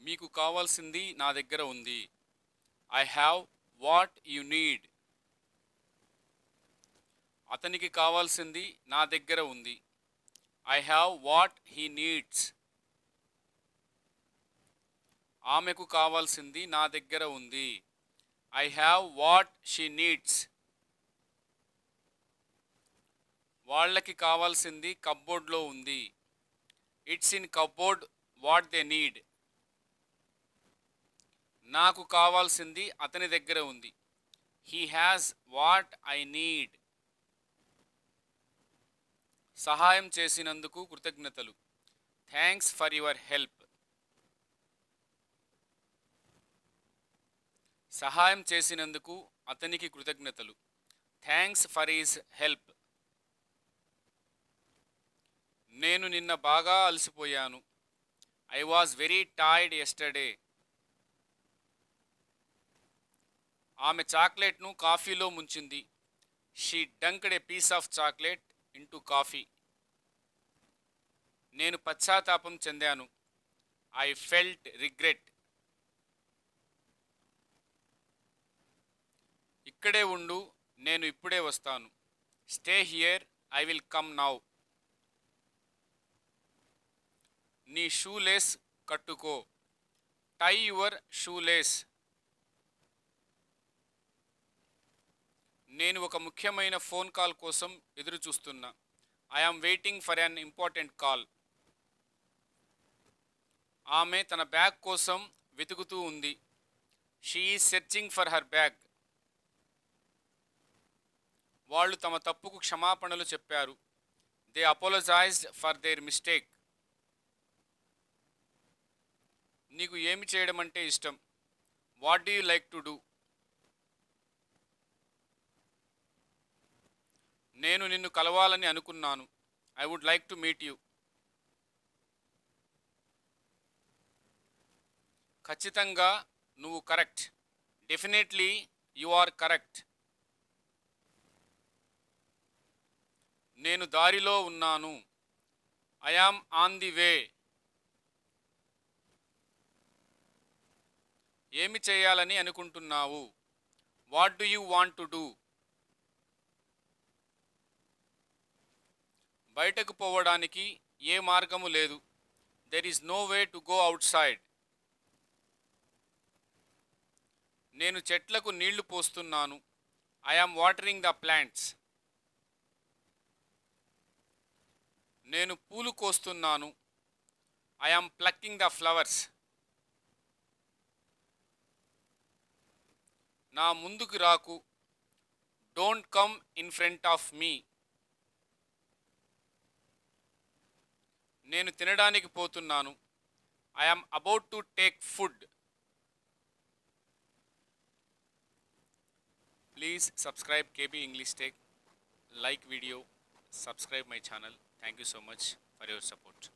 మీకు కావాల్సింది నా దగ్గర ఉంది. I have what you need. అతనికి కావాల్సింది నా దగ్గర ఉంది. I have what he needs. ఆమెకు కావాల్సింది నా దగ్గర ఉంది. I have what she needs. వాళ్ళకి కావాల్సింది కప్బోర్డ్లో ఉంది. It's in cupboard what they need. నాకు కావాల్సింది అతని దగ్గర ఉంది. He has what I need. సహాయం చేసినందుకు కృతజ్ఞతలు. Thanks for your help. సహాయం చేసినందుకు అతనికి కృతజ్ఞతలు. Thanks for his help. నేను నిన్న బాగా అలసిపోయాను. I was very tired yesterday. ఆమె చాక్లెట్ను కాఫీలో ముంచింది. She dunked a piece of chocolate into coffee. నేను పశ్చాత్తాపం చెందాను. I felt regret. ఇక్కడే ఉండు, నేను ఇప్పుడే వస్తాను. Stay here, I will come now. నీ షూలేస్ కట్టుకో. Tie your shoelace. నేను ఒక ముఖ్యమైన ఫోన్ కాల్ కోసం ఎదురు చూస్తున్నా. I am waiting for an important call. ఆమె తన బ్యాగ్ కోసం వెతుకుతూ ఉంది. She is searching for her bag. వాళ్ళు తమ తప్పుకు క్షమాపణలు చెప్పారు. They apologized for their mistake. నీకు ఏమి చేయడం అంటే ఇష్టం? What do you like to do? నేను నిన్ను కలవాలని అనుకున్నాను. I would like to meet you. ఖచ్చితంగా నువ్వు correct. Definitely you are correct. నేను దారిలో ఉన్నాను. I am on the way. ఏమి చేయాలని అనుకుంటున్నావు? What do you want to do? బయటకు పోవడానికి ఏ మార్గము లేదు. There is no way to go outside. నేను చెట్లకు నీళ్లు పోస్తున్నాను. I am watering the plants. నేను పూలు కోస్తున్నాను. I am plucking the flowers. నా ముందుకు రాకు. Don't come in front of me. నేను తినడానికి పోతున్నాను. I am about to take food. Please subscribe KB English Tech. Like video. Subscribe my channel. Thank you so much for your support.